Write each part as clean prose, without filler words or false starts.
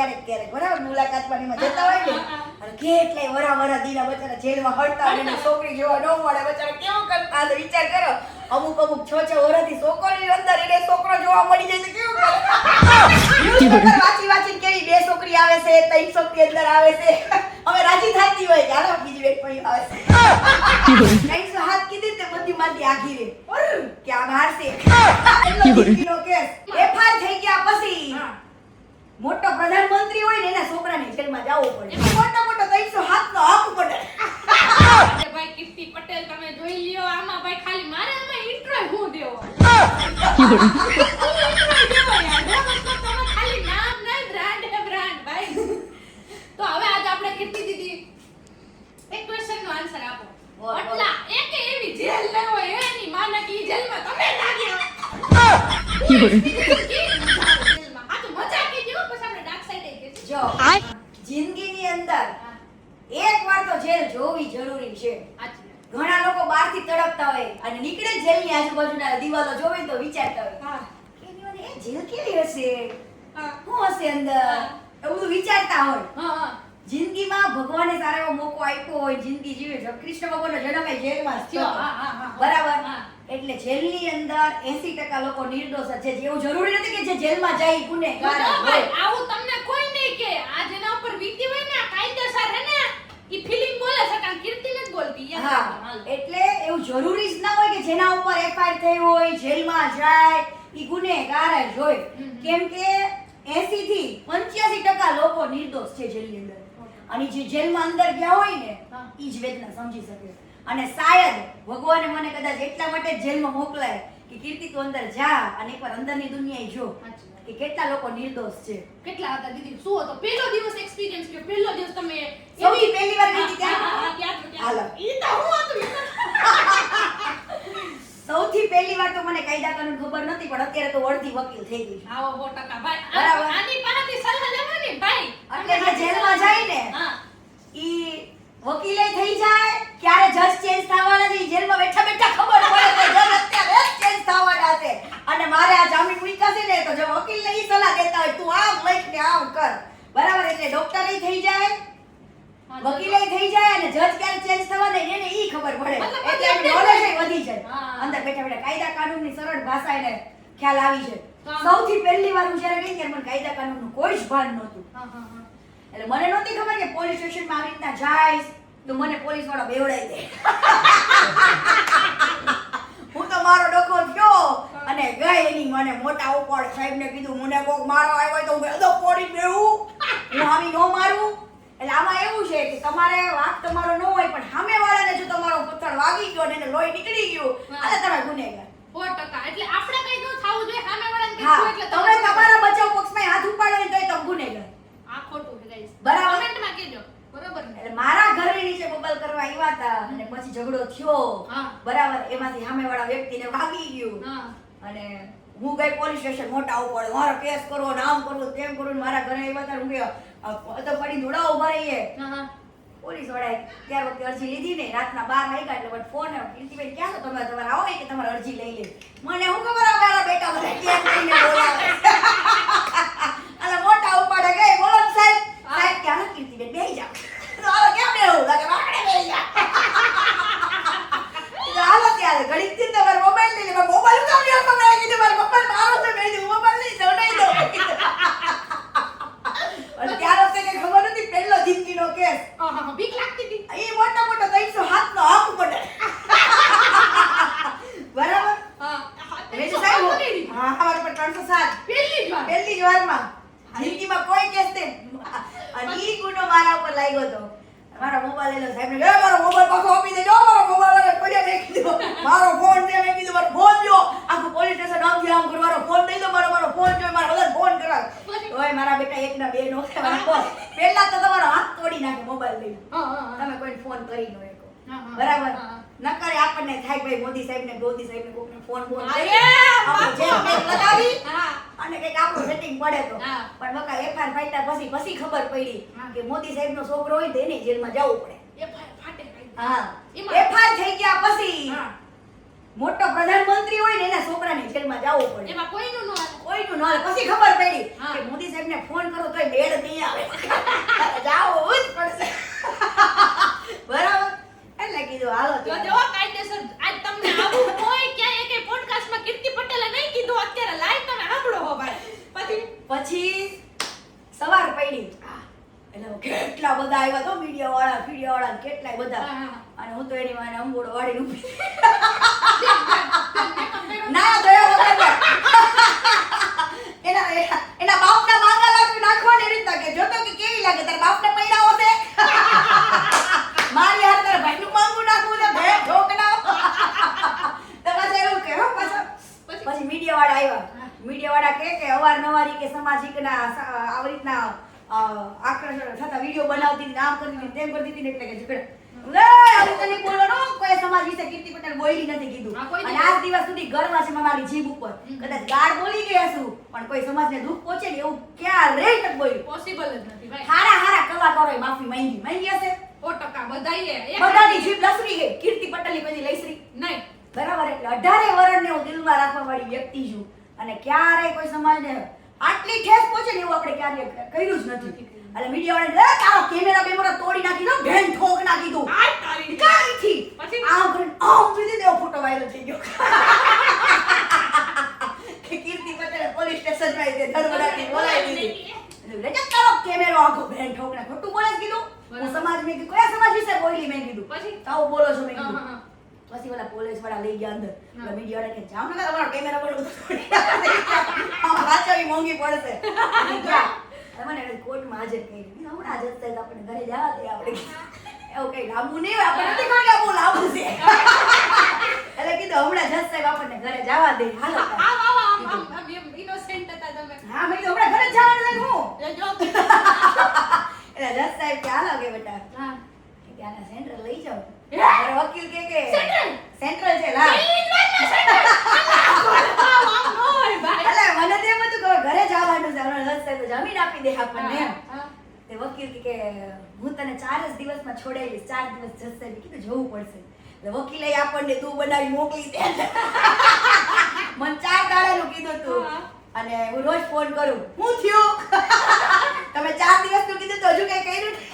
ક્યારેક બરાબર મુલાકાત પાણીમાં જતા હોય ને અને કેટલાય વરા દીના બચારા જેલમાં હડતા અને છોકરી જોવા ન મળે બચારા કેવું કરતા હશે વિચાર કરો અમુક 6 વર્ષથી છોકરીની અંદર એને છોકરો જોવા મળી જાય તો કેવું કરે વાંચી કેવી 2 છોકરી આવે છે 3 છોકરી અંદર આવે છે હવે રાજી થાતી હોય કે હાલો બીજી બેટ પડી આવે છે 300 હાથ કીધી તે બધી માંથી આખી રે કે આ બહાર છે કિલો કેસ એફઆઈઆર થઈ ગયા પછી મોટો પ્રધાનમંત્રી હોય ને એના છોકરાને જેલમાં જવું પડે મોટો 300 હાથનો હક પડે ભાઈ કીર્તિ પટેલ તમે જોઈ લ્યો આમાં ભાઈ ખાલી મારે આમાં ઇન્ટ્રો હું દેવો ખાલી નામ નહીં બ્રાન્ડ હે બ્રાન્ડ ભાઈ તો હવે આજ આપણે કીર્તિ દીદી એક ક્વેશ્ચન નો આન્સર આપો એટલા એક એવી જેલ ન હોય એની માને કે જેલમાં તમે લાગ્યા જેલમાં આ તો મજા કે જો પછી આપણે ડાર્ક સાઈડ કે જો જિંદગીની અંદર એકવાર તો જેલ જોવી જરૂરી છે ઘણા લોકો બહારથી તડપતા હોય અને નીકળે જેલની આજુબાજુના દિવાલો જોવે તો વિચારતા હોય એ જેલ કેવી હશે શું હશે અંદર એવું બધું વિચારતા હોય જિંદગીમાં ભગવાને સારો એવો મોકો આપ્યો હોય જિંદગી જીવે છે કૃષ્ણ ભગવાનનો જન્મ એ જેલમાં થયો બરાબર એટલે જેલની અંદર 80% લોકો નિર્દોષ છે એવું જરૂરી નથી કે જે જેલમાં જાય ગુનેગાર હોય આવું તમને કોઈ નહીં કે આ જેના ઉપર વીતી હોય ને કાયદેસર હે ને ઈ ફીલિંગ બોલે છે કારણ કીર્તિ નથી બોલતી હા એટલે એવું જરૂરી જ ના હોય કે જેના ઉપર એફઆઈઆર થઈ હોય જેલમાં જાય ઈ ગુનેગાર જ હોય કેમ કે 80 થી 85% લોકો નિર્દોષ છે જેલની અંદર અને જે જેલમાં અંદર ગયા હોય ને ઈ જ વેદના સમજી શકે અને શાયદ ભગવાને મને કદાચ એટલા માટે જેલમાં મોકલાય કે કીર્તિ તું અંદર જા અને એકવાર અંદરની દુનિયાએ જો કે કેટલા લોકો નિર્દોષ છે કેટલા હતા દીદી શું હતો પહેલો દિવસ એક્સપીરિયન્સ કે પહેલો દિવસ તમે સૌથી પહેલી વાર ગઈ ત્યાં હાલો ઈ તો હું હતું સૌથી પહેલી વાર તો મને કાયદા કાનૂન ખબર નથી પણ અત્યારે તો અડધી વકીલ થઈ ગઈ આવો 100% ભાઈ બરાબર આની પાસેથી સલાહ લેવાની ભાઈ એટલે જે જેલમાં જાય ને ઈ વકીલે થઈ જાય ક્યારે જજ ચેન્જ થવાના છે જેલમાં બેઠા બેઠા ખબર પડે કે જજ અત્યારે ચેન્જ થવાના છે અને મારે આ જામીન મૂક્યા છે ને તો જો વકીલ ને ઈ સલાહ દેતા હોય તું આમ લખ ને આમ કર બરાબર એટલે ડોક્ટર થઈ જાય વકીલે થઈ જાય અને જજ ક્યારે ચેન્જ થવાના એને ઈ ખબર પડે એટલે એનું નોલેજ વધી જાય અંદર બેઠા બેઠા કાયદા કાનૂનની સરળ ભાષા એને ખ્યાલ આવી જાય સૌથી પહેલી વાર હું જ્યારે ગઈ ત્યારે મને કાયદા કાનૂનનું કોઈ જ ભાન નહોતું એટલે મને નહોતી ખબર કે પોલીસ સ્ટેશનમાં આવી રીતના જાય તો મને પોલીસ વાળા બેવડાઈ દે હું તો મારો ડખો થયો અને ગઈ એની મને મોટા ઉપર સાહેબને કીધું મને કોક મારો આવ્યો હોય તો હું બેદો પોડી બેહું હું આવી નો મારું એટલે આમાં એવું છે કે તમારે વાક તમારો ન હોય પણ સામેવાળાને જો તમારો પથ્થર વાગી ગયો ને એને લોહી નીકળી ગયું અને તમે ગુનેગાર 100% એટલે આપણે કઈ ન થાવું જોઈએ સામેવાળાને કઈ હા એટલે તમે તમારા બચાવ પક્ષમાં હાથ ઉપાડો ને તોય તમે ગુનેગાર આ ખોટું છે ગાઈસ બરાબર કમેન્ટમાં કહેજો બરાબર ને એટલે મારા ઘરે નીચે બબલ કરવા આવ્યા હતા અને પછી ઝઘડો થયો બરાબર એમાંથી સામેવાળા વ્યક્તિને વાગી ગયું અને હું ગઈ પોલીસ સ્ટેશન મોટા ઉપર મારો કેસ કરો ને આમ કરો તેમ કરો મારા ઘરે આવ્યા હતા હું તો પડી દોડા ઉભા રહીએ પોલીસ વાળાએ ત્યાર વખતે અરજી લીધી ને રાતના 12 વાગ્યા એટલે ફોન આવ્યો કીર્તિબેન ક્યાં છો તમે તમારે આવો કે તમારે અરજી લઈ લે મને હું ખબર આ મારા બેટા મને કેમ કરીને બોલાવે અને મોટા ઉપાડે ગઈ બોલો સાહેબ સાહેબ ક્યાં કીર્તિબેન બેહી જાવ હાલો કેમ બેહું લાગે વાકડે બેહી જા હાલો ત્યારે ઘડીક થી તમારો મોબાઈલ લઈ લે મોબાઈલ કામ લ્યો તમે કીધું મારો મોબાઈલ મારો છે મેં કીધું મોબાઈલ લઈ જાવ નહીં દો અને ત્યારે તો કે ખબર નથી પહેલો જિંદગીનો કેસ બીક લાગતી હતી એ મોટો 300 હાથનો હક પડે બરાબર મેં તો સાહેબ હા અમારે પર 307 પહેલી જ વારમાં જિંદગીમાં કોઈ કેસ તે અને ઈ ગુનો મારા ઉપર લાગ્યો તો મારો મોબાઈલ લઈ લો સાહેબ ને મારો મોબાઈલ પાછો આપી દેજો મારો મોબાઈલ મને પડ્યા મેં કીધું મારો ફોન દે મેં કીધું મારો ફોન દો આખું પોલીસ સ્ટેશન આમ થી આમ કરો મારો ફોન દઈ દો મારો ફોન જો મારા બધા ફોન કરા ઓય મારા બેટા એક ના બે નો મારા ફોન પહેલા તો તમારો હાથ તોડી નાખે મોબાઈલ લઈને તમે કોઈ ફોન કરી નો એકો બરાબર નકરે આપણને થાય ભાઈ મોદી સાહેબ ને કોકને ફોન કરી આપણે જેમ મેં લગાવી અને કઈક આપણું સેટિંગ પડે તો પણ બકા એફઆઈઆર ફાટ્યા પછી ખબર પડી કે મોદી સાહેબ નો છોકરો હોય તો એને જેલમાં જવું પડે હા એફઆઈઆર થઈ ગયા પછી મોટો પ્રધાનમંત્રી હોય ને એના છોકરાને જેલમાં જવું પડે એમાં કોઈનું ન કોઈનું ન હાલે. પછી ખબર પડી હા. કે મોદી સાહેબને ફોન કરો તોય મેળ નહીં આવે. જાવું જ પડશે. બરાબર? એટલે કીધું હાલો જો તો. જો કાયદેસર આજ તમને આવું કોઈ ક્યાંય એકે પોડકાસ્ટમાં કીર્તિ પટેલે નહીં કીધું, અત્યારે લાઈવ તમે સાંભળો હો ભાઈ. પછી સવાર પડી. એટલે કેટલા બધા આવ્યા તો મીડિયા વાળા કેટલાય બધા. હા, હા. અને હું તો એની વાને અંબોડો વાળીને ઊભી. ના દયા વગર. એના બાપના માંગા લાગી નાખવાની રીતના કે જોતો કે કેવી લાગે તારા બાપને પૈડાઓ છે. મારી હાર તારા ભાઈનું માંગુ નાખવું છે ભે ઠોકના. તો પાછા એવું કે હો પાછા પછી મીડિયા વાળા આવ્યા. મીડિયા વાળા કે અવારનવાર કે સામાજિકના આવી રીતના આકર્ષણ થતા વિડીયો બનાવતી હતી, આમ કરતી હતી, તેમ કરતી હતી ને એટલે કે ઝઘડા. આવું તો નહીં બોલવાનો, કોઈ સમાજ વિશે કીર્તિ પટેલ બોલી નથી કીધું. હા, કોઈ અને નહીં. આજ દિવસ સુધી ગર્વ છે મારી જીભ ઉપર. કદાચ ગાળ બોલી ગયા છું પણ કોઈ સમાજને દુઃખ પહોંચે ને એવું ક્યારેય નથી બોલ્યું. પોસિબલ જ નથી ભાઈ. હારા કલાકારોએ માફી માંગી હશે. 100% બધાઈએ બધાની જીભ લસરી ગઈ. કીર્તિ પટેલની કોઈ લઈસરી નહીં. બરાબર. એટલે 18 વર્ષને હું દિલમાં રાખવા વાળી વ્યક્તિ છું અને ક્યારેય કોઈ સમાજને આટલી ઠેસ પહોંચે ને એવું આપણે ક્યારેય કર્યું જ નથી. એટલે મીડિયા વાળાને તારો કેમેરા બેમેરા તોડી નાખી દો, ભેન ઠોક નાખી દો. આ તારી કાંઈથી પછી? આમ કરીને આમ સુધી તેવો ફોટો વાયરલ થઈ ગયો કે કીર્તિ પટેલે પોલીસ સ્ટેશનમાં આવી તે ધરવડાટી બોલાવી દીધી. એટલે તારો કેમેરો આખો ભેન ઠોક ને ખોટું બોલે જ કીધું. હું સમાજ મેં કીધું કયા સમાજ વિશે બોલી મેં કીધું. પછી? આવું બોલો છો મેં હા, કીધું. હા, પછી ઓલા પોલીસ વાળા લઈ ગયા અંદર. હા. એટલે મીડિયા વાળા કે જાઓ ને તમારો કેમેરા બોલો આમ વાંચવી મોંઘી પડશે. અને ગયા. અને મને એને કોર્ટમાં હાજર કરી. હમણાં જ હશે તો આપણે ઘરે જવા દે આપણે. એવું કઈ લાંબુ નહીં હોય, આપણે નથી ખબર કે આ બહુ લાંબુ છે. એટલે કીધું હમણાં જજ સાહેબ આપણને ઘરે જવા દે. હાલો તાર. આમ એમ innocent હતા તમે. હા મેં કીધું હમણાં ઘરે જ જવાનું છે હું. એ જો. એટલે જજ સાહેબ કે હાલો કે બેટા હા. કે આને સેન્ટ્રલ લઈ જાઓ. હે? મારો વકીલ કે સેન્ટ્રલ છે લા. આમ ન હોય ભાઈ. એટલે મને તો એમ હતું કે હવે ઘરે જવાનું છે. હમણાં જજ સાહેબ જમીન આપી દે આપણને એમ. હા. તે વકીલ કે હું તને 4 જ દિવસમાં છોડાવીશ. 4 દિવસ જજ સાહેબે કીધું જવું પડશે. એટલે વકીલે આપણને તું બનાવી મોકલી દે. મને 4 દાડાનું કીધું તું. હા. અને હું રોજ ફોન કરું. હું થયું? તમે 4 દિવસનું કીધું તો હજુ કઈ કર્યું નથી.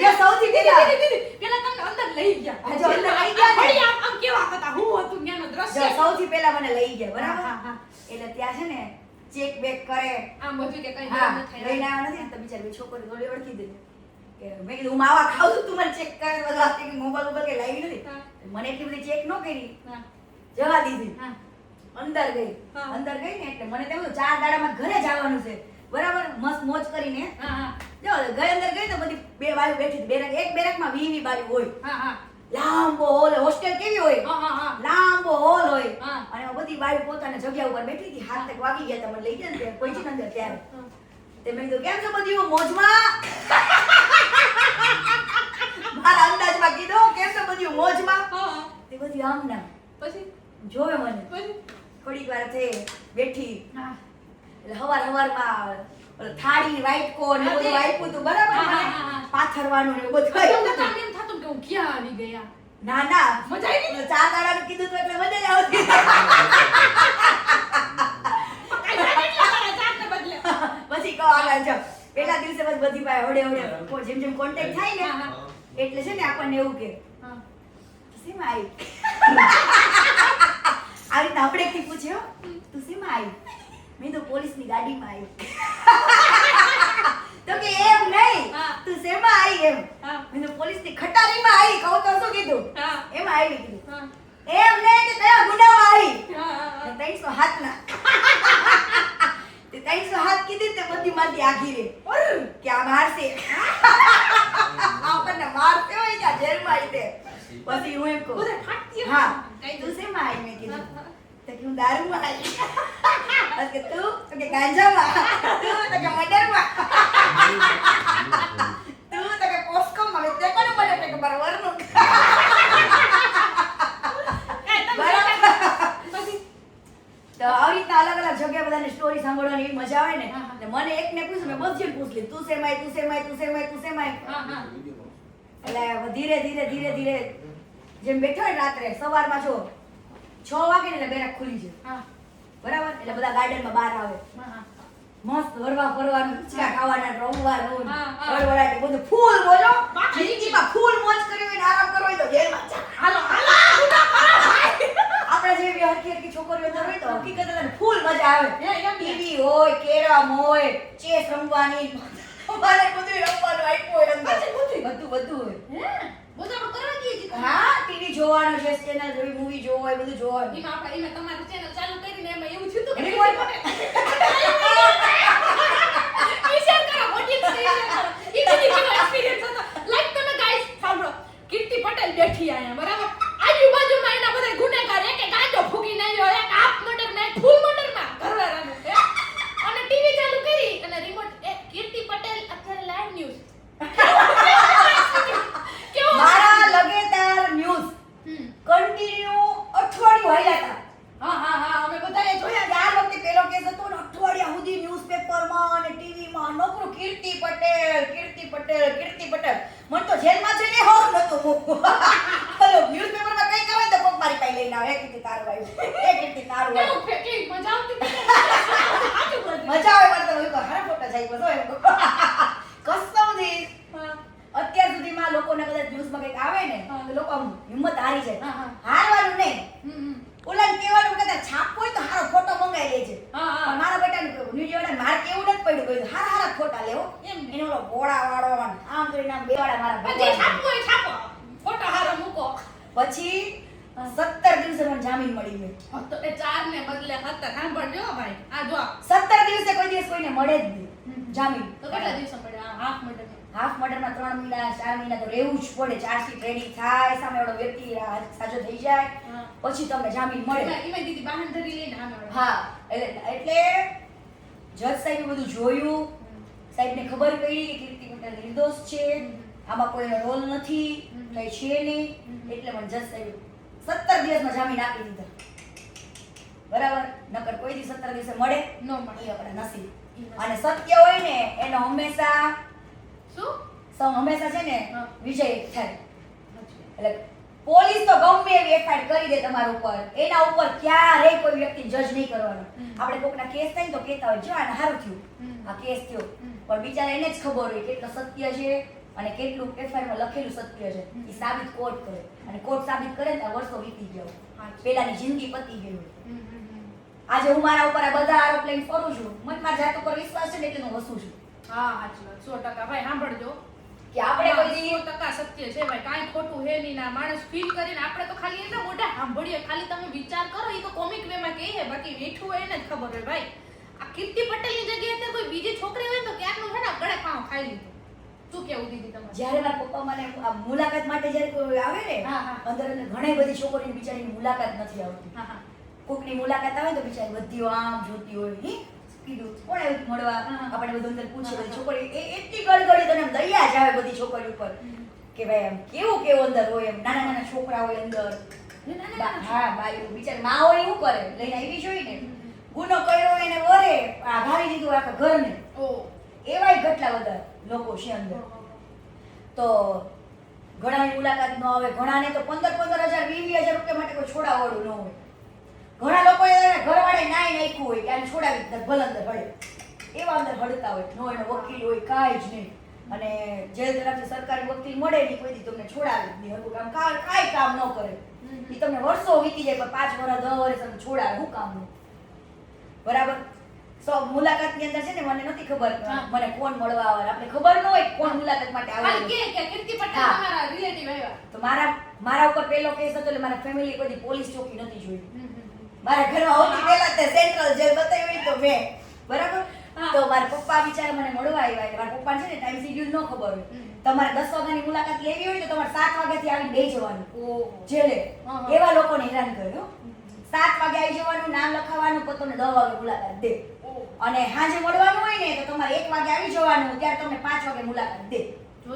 જે સૌથી પહેલા પેલા તમને અંદર લઈ ગયા. હા, જો અંદર લઈ ગયા ને. વળી આમ કેવા હતા, હું હતું ત્યાંનું જો દ્રશ્ય. સૌથી પહેલા મને લઈ ગયા બરાબર. હા, હા. એટલે ત્યાં છે ને ચેક બેક કરે. આમ બધું કે કઈ હા, ન થાય. લઈને આવ્યા નથી ને તો બિચારી છોકરી થોડી ઓળખી દે કે મેં કીધું હું માવા ખાઉં છું તું મને ચેક કર બધું આપતી કે મોબાઈલ ઉપર કે લાવી નથી. હા. મને એટલી બધી ચેક ન કરી, હા. જવા દીધી. હા. અંદર ગઈ. હા. અંદર ગઈ ને એટલે મને તેમ 4 દાડામાં ઘરે જવાનું છે બરાબર. મસ્ત મોજ કરીને હા, હા. જો ગઈ અંદર ગઈ તો બધી બે બાજુ બેઠી હતી. બેરક એક બેરકમાં 20 બાજુ હોય. હા, હા. લાંબો હોલ. હોસ્ટેલ કેવી હોય? હા, હા, હા. લાંબો હોલ હોય. હા. અને બધી બાજુ પોતાની જગ્યા ઉપર બેઠી હતી. 7 વાગી ગયા તા મને લઈ ગયા ને ત્યાં પહોંચી ને અંદર ત્યારે હા. તે મેં કીધું કેમ છો બધી મોજમાં? મારા અંદાજમાં કીધું કેમ છો બધી મોજમાં? હા. તે બધી આમ ના પછી? જોવે મને. પછી? થોડીક વાર થઈ બેઠી. હા. એટલે હવારમાં થાળી વાઈટકો ને હા, બધું તે. આપ્યું તું બરાબર હા, ને? હા, હા. પાથરવાનું ને બધું તમને આપ્યું તો તું. આમ એમ થતું કે હું ક્યાં આવી ગયા. ના ના મજા આવી ગઈ? 4 દાડાનું કીધું તું એટલે મજા જ આવતી. કાંઈ જાણે એટલા મારા ચાકને બદલે. પછી કહો આગળ જાઓ. પેલા દિવસે બસ બધી પાસે હવડે જેમ જેમ કોન્ટેક્ટ થાય ને હા, હા. એટલે છે ને આપણને એવું કે હા. શેમાં આવી? આવી રીતના હપડેકથી પૂછે હો, તું શેમાં આવી? મેં તો પોલીસની ગાડીમાં આવી. તો કે એમ નહીં, હા. તું શેમાં આવી એમ? હા. મેં તો પોલીસની ખટારીમાં આવી. કહું તો શું કીધું? હા. એમાં આવી કીધું. હા. એમ નહીં કે કયા ગુનામાં આવી? હા, હા, હા. 300 હાથના. તે 300 હાથ કીધી તે બધી માંથી આઘી રે કે આ મારશે. આપણને મારતે હોય કે આ જેલમાં આવી તે. પછી હું એમ કહું બધા ફાટતી હતી. હા કઈ તું શેમાં આવી? મેં કીધું હા, હા. તો કે હું દારૂમાં આવી. પછી કે તું? તો કે ગાંજામાં. તું? તો કે મર્ડરમાં. તું? તો કે પોસ્કોમાં. મેં તે કોને બોલ્યો? તો કે મારા વરનું. કાંઈ તમે બરાબર. પછી? તો આવી રીતના અલગ અલગ જગ્યાએ બધાની સ્ટોરી સાંભળવાની એવી મજા આવે ને. હા, હા. એટલે મને એકને પૂછ્યું, મેં બધીને પૂછ લીધું. તું શેમાં આવી? તું શેમાં આવી? તું શેમાં આવી? તું શેમાં આવી? હા, હા. એટલે ધીરે ધીરે જેમ બેઠો હોય ને રાત્રે સવારમાં જો 6 વાગે ને એટલે બેરાક ખુલી જાય. હા. બરાબર? એટલે બધા ગાર્ડનમાં બહાર આવે. હા, હા. મસ્ત હરવા ફરવાનું, હિંચકા ખાવાના, રમવાનું, હા, હા. વળવળાટ બધું ફૂલ બોલો. બાકી જિંદગીમાં ફૂલ મોજ કરવી હોય ને આરામ કરવો હોય તો જેલમાં જા. હાલો, હાલો. આપણા જેવી હરખી હરખી છોકરીઓ અંદર હોય તો હકીકત અંદર ફૂલ મજા આવે. એમ. ટીવી હોય, કેરમ હોય, ચેસ રમવાની, અમારે બધું રમવાનું આપ્યું હોય અંદર. બધું હોય. હે? બધું આપણે કરવા દઈએ છીએ. હા, ટીવી જોવાનું છે, ચેનલ જોઈ, મૂવી જોવો હોય, બધું જોવાનું. એમાં તમારું ચેનલ ચાલુ કરીને એમાં એવું થયું હતું કે રિમોટ વિચાર કરો, audience ને વિચાર કરો. ઈ બધી કેવો experience હતો. Like તમે guys સાંભળો. કીર્તિ પટેલ બેઠી અહીંયા, બરાબર? આજુબાજુમાં એના બધા ગુનેગાર, એક ગાંજો ફૂંકીને આવ્યો, એક હાફ મર્ડરમાં, એક ફૂલ મર્ડરમાં ઘરવાળાનું, હે? અને ટીવી ચાલુ કરી અને રિમોટ કીર્તિ પટેલ અત્યારે લાઈવ ન્યૂઝ. કેવો મારા લગેદાર ન્યૂઝ હમ. કન્ટિન્યુ અઠવાડિયું હાલ્યા હતા. હા, અમે બધાએ જોયા. કે આ વખતે પેલો કેસ હતો ને અઠવાડિયા સુધી ન્યૂઝપેપરમાં અને ટીવીમાં નોકરું કીર્તિ પટેલ. મને તો જેલમાં છે ને હોમ નતું મૂકવું. હલો ન્યૂઝપેપરમાં કઈ કહેવાય તો કોક મારી પાસે લઈને આવે, કીર્તિ તારું આવ્યું, કીર્તિ તારું આવ્યું. કેવું ફેંકી મજા આવતી હતી. સાચું બોલતી. મજા આવે મને તો એવું હારા ફોટા જાય બસ એમ કસમથી હા. અત્યાર સુધીમાં લોકોને કદાચ ન્યૂઝમાં કંઈક આવે ને હા. તો લોકો આમ હિંમત હારી જાય. હા, હા. હારવાનું નહીં. હમ. ઓલાને કહેવાનું કદાચ છાપવો હોય તો હારો ફોટો મંગાવી લેજે. હા, પણ હા. મારા બેટાને ન્યૂઝવાળાને મારે કેવું નથી પડ્યું કોઈ હારા ફોટા લેવો એમ. એનો ઓલો ઘોડાવાળો આમ કરીને આમ બેવાડા મારા પછી ભગવાન. છાપવું હોય છાપો. ફોટો હારો મૂકો. પછી 17 દિવસે મને જામીન મળી ગયો. તો એ 4 ને બદલે 17 સાંભળજો ભાઈ. આ જો. 17 દિવસે કોઈ દિવસ કોઈને મળે જ નહીં જામીન. તો કેટલા દિવસો પડ્યા? Half murder. હાફ મર્ડરમાં 3 મહિના 4 મહિના તો રહેવું જ પડે. ચાર્જશીટ રેડી થાય, સામે વાળો વ્યક્તિ સાજો થઈ જાય હા. પછી તમને જામીન મળે. એમાં દીદી બાંધરી લઈને આમે વળે. હા એટલે જજ સાહેબે બધું જોયું. સાહેબને ખબર પડી કે કીર્તિ પટેલ નિર્દોષ છે, આમાં કોઈનો રોલ નથી, કઈ છે નહીં. એટલે મને જજ સાહેબે 17 દિવસમાં જામીન આપી દીધા. બરાબર? નકર કોઈ દી 17 દિવસે મળે નો મળે. એ આપણા નસીબ. અને સત્ય હોય ને એનો હંમેશા શું? છે ને હા. વિજય થાય. એટલે પોલીસ તો ગમે એવી એફઆઈઆર કરી દે તમારા ઉપર, એના ઉપર ક્યારેય કોઈ વ્યક્તિ જજ નહીં કરવાનો. આપણે કોકના કેસ થાય ને તો કહેતા હોય જો આને સારું થયું, આ કેસ થયો, પણ બિચારા એને જ ખબર હોય કેટલું સત્ય છે અને કેટલું એફઆઈઆરમાં લખેલું સત્ય છે. એ સાબિત કોર્ટ કરે અને કોર્ટ સાબિત કરે ને વર્ષો વીતી ગયા હોય, પેલાની જિંદગી પતી ગઈ હોય. આજે હું મારા ઉપર આ બધા આરોપ લઈને ફરું છું, મને મારા જાત ઉપર વિશ્વાસ છે ને એટલે હું હસું છું હા, સાચી વાત. 100% ભાઈ સાંભળજો. કે આપણે કોઈ દી 100% સત્ય છે ભાઈ. કાંઈ ખોટું હે નહીં. ના માણસ ફીલ કરીને આપણે તો ખાલી એના મોઢા સાંભળીએ, ખાલી તમે વિચાર કરો. એ તો કોમિક વેમાં કહીએ, બાકી મીઠું હોય એને જ ખબર હોય ભાઈ. આ કીર્તિ પટેલની જગ્યાએ અત્યારે કોઈ બીજી છોકરી હોય ને તો ક્યાંકનું છે ને ગળે ખાવા ખાઈ લીધું. શું કેવું દીદી તમારે? જ્યારે મારા પપ્પા મને આ મુલાકાત માટે જ્યારે કોઈ આવે ને હા, હા. અંદર ઘણી બધી છોકરીની બિચારીની મુલાકાત નથી આવતી. હા, હા. કોકની મુલાકાત આવે તો બિચારી બધી આમ જોતી હોય, હી કીધું કોણ આવ્યું મળવા, આપણે બધું અંદર પૂછે. બધી છોકરી એટલી ગળગળી તને એમ દયા જ આવે બધી છોકરી ઉપર કે ભાઈ એમ કેવું અંદર હોય, એમ નાના નાના છોકરા હોય અંદર. હા બાયું બિચારી માં હોય એવું કરે લઈને આવી જોઈ ને ગુનો કર્યો એને વરે આઘારી દીધું આખા ઘરને. ઓહ. એવાય કેટલા બધા લોકો છે અંદર. તો ઘણાની મુલાકાત ન આવે, ઘણાને તો 15,000 20,000 રૂપિયા માટે કોઈ છોડાવવાળું ન હોય. ઘણા લોકોએ ઘરવાળે નાઈ નાખ્યું હોય કે આને છોડાવી દીધા ભલે અંદર હળે, એવા અંદર હળતા હોય. નો એનો વકીલ હોય કાંઈ જ નહીં, અને જેલ તરફથી સરકારી વકીલ મળે નહીં કોઈ દી તમને છોડાવી જ નહીં. હરકું કામ કાંઈ કામ ન કરે. એ તમને વર્ષો વીતી જાય પણ 5 વર્ષ 10 વર્ષ તમને છોડાવે શું કામનું? બરાબર? મુલાકાતની અંદર છે ને મને નથી ખબર મને કોણ મળવા આવે, આપણે ખબર ન હોય કોણ મુલાકાત માટે આવે. ખાલી કે કીર્તિ પટેલ તમારા રિલેટિવ આવ્યા. તો મારા ઉપર પહેલો કેસ હતો એટલે મારા ફેમિલી કોઈ દી પોલીસ ચોકી નથી જોઈ. મારા ઘરમાં સૌથી પહેલા તે સેન્ટ્રલ જેલ બતાવી તો મેં, બરાબર? તો મારા પપ્પા બિચારા મને મળવા આવ્યા. એટલે મારા પપ્પાને છે ને ટાઈમ શેડ્યુલ ન ખબર હોય. તમારે 10 વાગ્યાની મુલાકાત લેવી હોય તો તમારે 7 વાગ્યાથી આવીને બેસી જવાનું જેલે. એવા લોકોને હેરાન કર્યો. 7 વાગે આવી જવાનું, નામ લખાવવાનું, પછી તમને 10 વાગે મુલાકાત દે. અને સાંજે મળવાનું હોય ને તો તમારે 1 વાગે આવી જવાનું, ત્યારે તમને 5 વાગે મુલાકાત દે.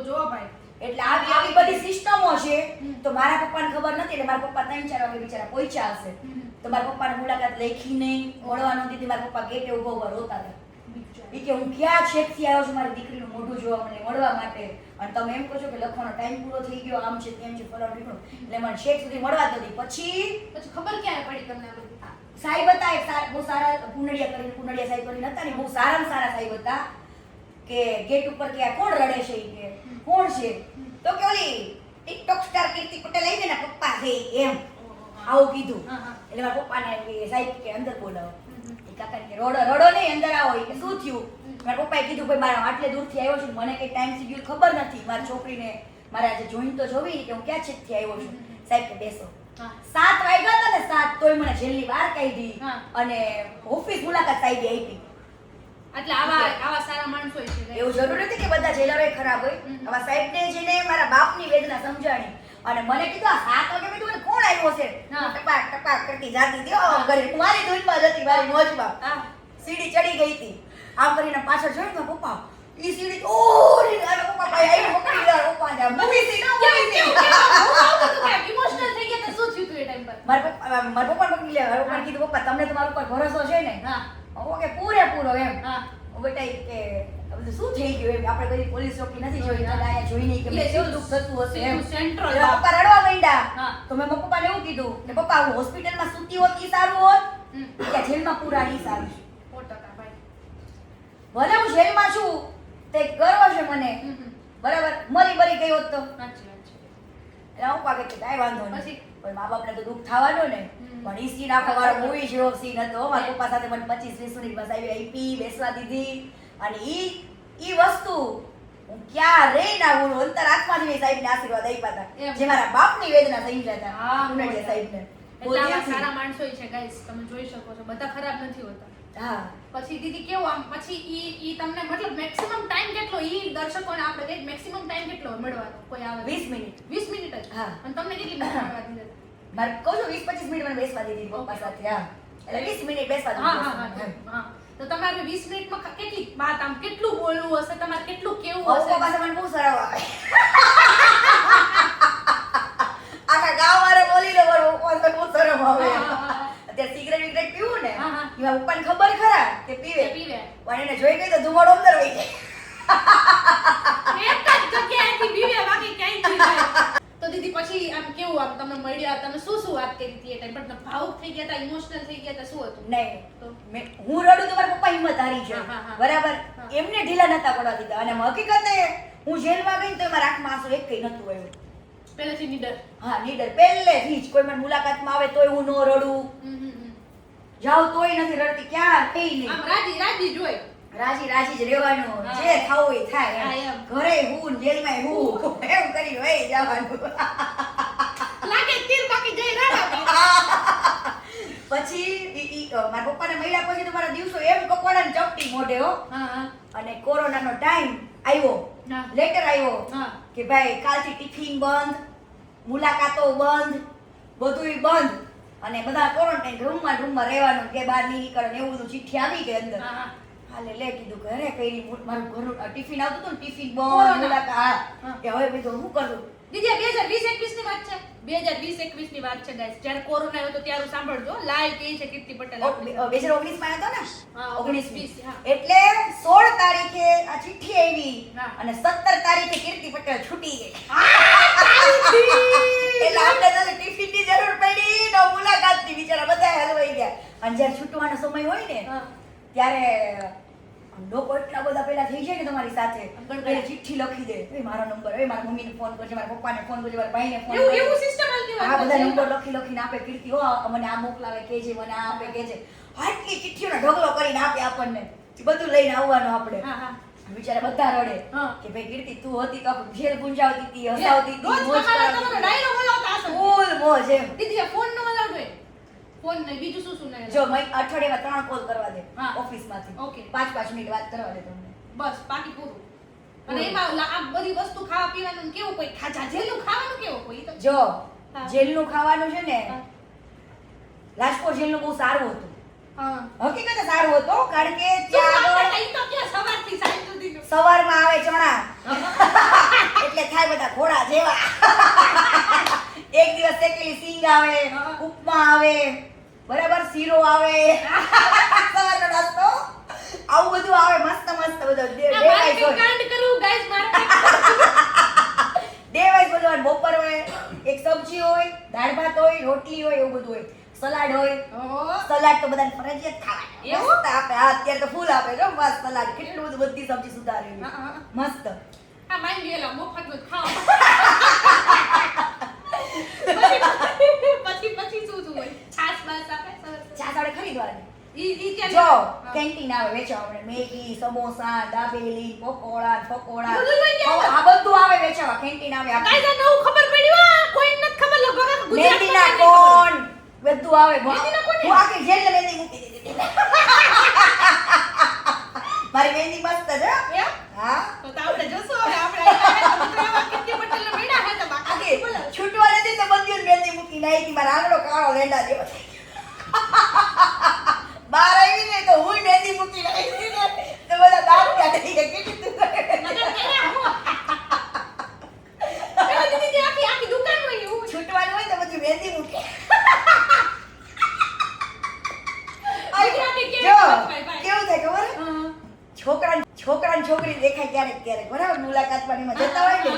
જો ભાઈ. એટલે આવી બધી સિસ્ટમો છે. તો મારા પપ્પાને ખબર નથી એટલે મારા પપ્પા 3-4 વાગે બિચારા પહોંચ્યા હશે. તો મારા પપ્પાને મુલાકાત લખી નહીં, મળવા નહોતી દીધી. મારા પપ્પા ગેટે ઉભા ઉભા રોતા હતા. એ કે હું ક્યાં છેકથી આવ્યો છું મારી દીકરીનું મોઢું જોવા મને મળવા માટે, અને તમે એમ કહો છો કે લખવાનો ટાઈમ પૂરો થઈ ગયો, આમ છે તેમ છે ફલાણું ઢીકણું. એટલે મને છેક સુધી મળવા જ નથી. પછી ખબર ક્યારે પડી તમને આ બધી? સાહેબ હતા એક બહુ સારા કુંડળિયા સાહેબ કરીને હતા ને, બહુ સારામાં સારા સાહેબ હતા. કે ગેટ ઉપર કે આ કોણ રડે છે ઈ કે કોણ છે તો કે ઓલી ટિકટોક સ્ટાર કીર્તિ પટેલ આવી ને પપ્પા છે એમ આવું કીધું. એટલે મારા પપ્પાને કે સાહેબ કે અંદર બોલાવો. એ કાકાને કે રડો નહીં અંદર આવો. ઈ કે શું થયું? મારા પપ્પાએ કીધું ભાઈ મારા આટલે દૂરથી આવ્યો છું, મને કઈ ટાઈમ શેડ્યુલ ખબર નથી, મારી છોકરીને મારે આજે જોઈન તો જોવી કે હું ક્યાં છેકથી આવ્યો છું. સાહેબ કે બેસો. 7 વાગ્યા હતા ને 7 તોય મને જેલની બહાર કાઢી અને ઓફિસ મુલાકાત સાહેબે આપી. એટલે આવા સારા માણસો છે. એવું જરૂરી નથી કે બધા જેલરો ખરાબ હોય. આવા સાહેબને જેને મારા બાપની વેદના સમજાણી અને મને કીધું આ 7 વાગે મેં કીધું કોણ આવ્યો છે? ટપાક ટપાક કરતી જાતી હતી ઘરે. હું મારી ધૂનમાં જ હતી, મારી મોજમાં. સીડી ચડી ગઈ હતી. આમ કરીને પાછળ જોયું ને પપ્પા ઈ સીડી ઓરી અને પપ્પા ભાઈ આવી પકડી લીધા. પપ્પા ને મૂવી સી ના મૂવી સી ઇમોશનલ થઈ ગયા. તો શું થયું તું એ ટાઈમ પર? મારા પપ્પા પકડી લીધા. પપ્પાને કીધું પપ્પા તમને તમારા ઉપર ભરોસો છે ને? ઓકે પૂરેપૂરો એમ. બેટા કે શું થઈ ગયું એમ આપણે કદી પોલીસ ચોકી નથી જોઈ તો આયા જોઈ નહીં કે કેવું દુઃખ થતું હશે એમ. સેન્ટ્રલ પપ્પા રડવા માંડ્યા. તો મેં પપ્પાને એવું કીધું કે પપ્પા હું હોસ્પિટલમાં સૂતી હોત ઈ સારું હોત કે જેલમાં પૂરા ઈ સારું? 100% ભાઈ. ભલે હું જેલમાં છું તે ગર્વ છે મને, બરાબર, મરી ગઈ હોત તો સાચી વાત છે. એટલે પપ્પા કે કાંઈ વાંધો નહીં, પછી પણ મા બાપને તો દુઃખ થવાનું ને. પણ ઈ સીન આખો મારો મૂવી જેવો સીન હતો. મારા પપ્પા સાથે મને 25-20 મિનિટ બસ આપી બેસવા દીધી અને ઈ વસ્તુ હું ક્યારેય ના ભૂલું. અંતર આત્માથી મેં સાહેબને આશીર્વાદ આપ્યા હતા જે મારા બાપની વેદના સમજ્યા હતા. કુંડળિયા સાહેબને એટલે આવા સારા માણસો છે ગાઈસ, તમે જોઈ શકો છો. બધા ખરાબ નથી હોતા. હા. પછી દીદી કેવું આમ પછી ઈ તમને મતલબ મેક્સિમમ ટાઈમ કેટલો ઈ દર્શકોને આપણે કઈ મેક્સિમમ ટાઈમ કેટલો મળવાનો કોઈ આવે? 20 મિનિટ જ. હા. અને તમને કેટલી મિનિટ મળવા દીધી? મારે કહું છું 20-25 મિનિટ મને બેસવા દીધી પપ્પા સાથે. હા, એટલે 20 મિનિટ બેસવા દીધી. હા. તો તમારે 20 મિનિટમાં કેટલી વાત આમ કેટલું બોલવું હશે, તમારે કેટલું કેવું હશે? પપ્પા પાસે મને બહુ સરળ આવે. આખા ગામ વાળા બોલી લો મારો પપ્પા બહુ સરળ આવે. અત્યારે સિગરેટ પીવું ને એમાં પપ્પાને ખબર ખરા કે પીવે પણ એને જોઈ ગઈ તો ધુમાડો અંદર વહી જાય. એક જ જગ્યાએથી પીવે બાકી ક્યાંય નહીં. તો દીદી પછી આમ કેવું આમ તમે મળ્યા, તમે શું વાત કરી હતી એ ટાઈમ પર? તમે ભાવુક થઈ ગયા હતા, ઇમોશનલ થઈ ગયા હતા, શું હતું? નહીં તો હું રડું તો મારા પપ્પા હિંમત હારી છે, બરાબર, એમને ઢીલા નતા પડવા દીધા. અને હકીકતે હું જેલમાં ગઈ તો મારા આંખમાં આંસુ એક કઈ નતું આવ્યું. પહેલેથી નીડર. હા, નીડર પહેલેથી જ. કોઈ મને મુલાકાતમાં આવે તોય હું નો રડું, જાઉં તોય નથી રડતી, ક્યાં કઈ નહીં. આમ રાજી જોઈ રાજી જ રહેવાનું, જે થાવું એ થાય. ઘરે હું જેલમાં હું એમ કરી વહી જવાનું. લાગે તીર બાકી જઈ રાડા. પછી મારા પપ્પાને મળ્યા પછી તો મારા દિવસો એમ કપડાને ચપટી મોઢે હો. અને કોરોનાનો ટાઈમ આવ્યો, લેટર આવ્યો કે ભાઈ કાલથી ટિફિન બંધ, મુલાકાતો બંધ, બધુંય બંધ અને બધા ક્વોરન્ટાઇન રૂમમાં રહેવાનું, કે બહાર નહીં નીકળવાનું, એવું બધું ચિઠ્ઠી આવી ગઈ અંદર. હાલે લે કીધું ઘરે કઈ મારું ઘરનું ટિફિન આવતું હતું ને, ટિફિન બંધ, મુલાકાત, કે હવે બીજું શું કરું? દીદી 2020-21 ની વાત છે. 2020-21 ની વાત છે ગાઈસ. જ્યારે કોરોના આવ્યો તો ત્યારે સાંભળજો, લાઈવ કે છે કીર્તિ પટેલ 2019 માં હતો ને. 19-20 એટલે 16 તારીખે આ ચિઠ્ઠી આવી અને 17 તારીખે કીર્તિ પટેલ છૂટી ગઈ. એટલે આપણે તો ટિફિન ની જરૂર પડી ને મુલાકાત ની, બિચારા બધા હલવાઈ ગયા. અને જ્યારે છૂટવાનો સમય હોય ને ત્યારે લોકો એટલા બધા પેલા થઈ જાય ને તમારી સાથે, ચિઠ્ઠી લખી દે, મારો નંબર, મારા મમ્મીને ફોન કરજે, મારા પપ્પાને ફોન કરજે, મારા ભાઈને ફોન કરજે. એવું સિસ્ટમ હાલતી હોય. આ બધા નંબર લખીને આપે. કીર્તિ હો મને આ મોકલાવે કેજે, મને આ આપે કેજે. આટલી ચિઠ્ઠીઓનો ઢગલો કરીને આપે આપણને, બધું લઈને આવવાનું આપણે. બિચારા બધા રડે કે ભાઈ કીર્તિ તું હતી તો જેલ ગુંજાવતી હતી, હસાવતી હતી, મોજ કરાવતી હતી. ડાયલોગ બોલાવતા હશો. ફૂલ મોજ એમ. દીદી ફોન નો બોલાવતો હોય. ફોન નહીં, બીજું શું નહીં. જો અઠવાડિયામાં 3 કોલ કરવા દે ઓફિસમાંથી. ઓકે, 5-5 મિનિટ વાત કરવા દે તમને, બસ બાકી પૂરું. અને એમાં આ બધી વસ્તુ ખાવા પીવાનું કેવું કોઈ ખાજા જેલનું ખાવાનું કેવું કોઈ? તો જો જેલનું ખાવાનું છે ને, રાજકોટ જેલનું બહુ સારું હતું. હકીકતે સારું હતું, કારણ કે સવારમાં આવે ચણા એટલે થાય બધા ઘોડા જેવા. એક દિવસ શેકેલી સિંગ આવે, ઉપમા આવે, બરાબર, શીરો આવે, સવારનો નાસ્તો, આવું બધું આવે, મસ્ત બધું. ડે વાઇઝ બધું. બપોર હોય એક સબ્જી હોય, દાળ ભાત હોય, રોટલી હોય, એવું બધું હોય. સલાડ હોય, ઓહો. સલાડ તો બધાને ફરજિયાત ખાવાય. એવું? મસ્ત આપે. હા, અત્યારે તો ફૂલ આપે જો મસ્ત સલાડ. કેટલું બધું બધી સબ્જી સુધારેલી. હા, હા. મસ્ત. આ માંડી એલા મફતનું જ ખાઓ. પછી શું હોય? છાશ બાસ આપે સરસ. ચા આપણે ખરીદવાની. ઈ ત્યાં જો હા. કેન્ટીન આવે વેચવા આપણે મેગી, સમોસા, દાબેલી, પકોડા, ફકોડા. બધું લઈ ગયા? આ બધું આવે વેચવા. કેન્ટીન આવે આપણે. કાંઈ તો નવું ખબર પડી હો. કોઈને નથી ખબર લગભગ આખા મહેંદીના ગુજરાતમાં કોન બધું આવે. મહેંદીના કોન? હું આખી જેલ મહેંદી મૂકી દીધી. મારી મહેંદી મસ્ત છે હો. એમ? હા. તો આપણે જોશું હવે આપણે આયા તો મિત્રો એવા કીર્તિ પટેલને મળ્યા હે તો બાકી આખી બોલો. છૂટવા નથી તો બધી જ મહેંદી મૂકી નાખી હતી. મારા આંગળો કાળો લેંડા જેવો થઈ ગયો. બહાર આવી ને તો હું મહેંદી મૂકી નાખી હતી ને તો બધા દાંત કાઢી ગયા. કેટલી તું મતલબ કર્યા હું. પેલા દીદી કે આખી દુકાન હોય એવું. છૂટવાનું હોય તો બધી મહેંદી મૂકે. ગુજરાતી કેવી જો, ભાઈ, ભાઈ. કેવું થાય ખબર હે? હા. છોકરા ને છોકરી દેખાય ક્યારેક બરાબર મુલાકાતમાં ને એમાં જતા હોય ને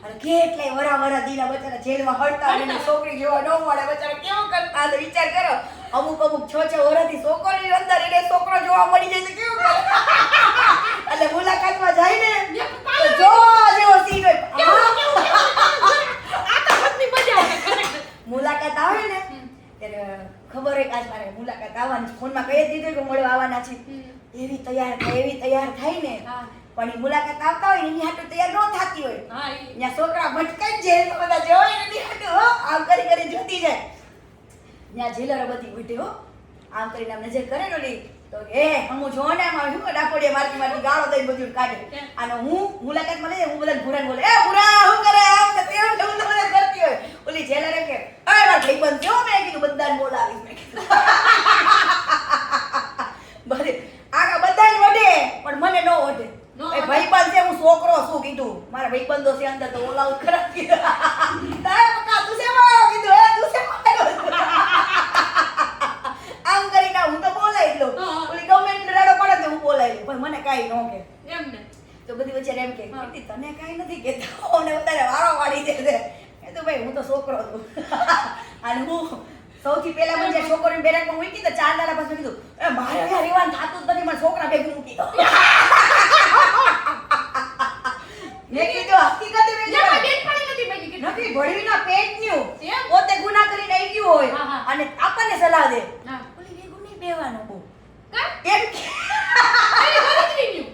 અને કેટલાય વરા દીના બચારા જેલમાં હડતા હોય ને છોકરી જોવા ન મળે બચારા કેવો કરતા હશે વિચાર કરો. અમુક 6 વરાથી છોકરી અંદર એને છોકરો જોવા મળી જાય તો કેવું કરે. એટલે મુલાકાતમાં જાય ને તો જોવા જેવો સીન હોય. આ તો ખતની મજા આવે ખરેખર. મુલાકાત આવે ને ત્યારે ખબર હોય કે આજ મારે મુલાકાત આવવાની છે. ફોનમાં કહી જ દીધું કે મળવા આવવાના છે. એવી તૈયાર થાય ને હા. પણ ઈ મુલાકાત આવતા હોય ને એની હાટુ તૈયાર ન થતી હોય. હા ઈ. ત્યાં છોકરા ભટકાઈ જાય તો બધા જોઈ ને એની હાટુ હો આમ કરી જોતી જાય. ત્યાં જેલરો બધી ઉઠે હો આમ કરીને આમ નજર કરે ને ઓલી તો હું જો ને આમાં શું ડાકોડીએ મારતી ગાળો દઈ બધું કાઢે. અને હું મુલાકાતમાં લઈ હું બધાને ભૂરાને બોલે ભૂરા શું કરે આમ ને તેમ ને બધું બધા કરતી હોય. ઓલી જેલરે કે માર ભાઈબંધ કેવો મેં કીધું બધાને બોલાવીશ મેં કીધું. ભલે આગા બધાને વઢે પણ મને ન વઢે. નો એ ભાઈબંધ છે હું છોકરો છું કીધું. મારા ભાઈબંધો છે અંદર તો ઓલા ખરાબ કીધું. તારે પકા તું શેમાં કીધું તું શેમાં આમ કરીને હું તો બોલાઈ લઉં. ઓલી ગમે એટલે રાડો પડે તો હું બોલાઈ લઉં પણ મને કાંઈ ન કે. એમ ને. તો બધી વચ્ચે એમ કે કીર્તિ તને કાંઈ નથી કહેતા અને વધારે વારો વાળી દે છે. એ તો ભાઈ હું તો છોકરો છું. અને હું સૌથી પહેલા મને જે છોકરીને બેરેકમાં મૂકી તો 4 દાડા પછી કીધું એ મારે અહીંયા રહેવાનું થાતું જ નથી મને છોકરા ભેગું મૂકી દો. મેં કીધું હકીકતે મેં જેમાં બેનપણી નથી બની કે નથી ભળવીના પેટન્યું એમ? પોતે ગુનાહ કરીને આવી ગયું હોય હા, હા. અને આપણને સલાહ દે હા. ઓલી ભેગું નહીં બેવાનું બહુ કા? એમ કે એની ગણતરી ન્યુ.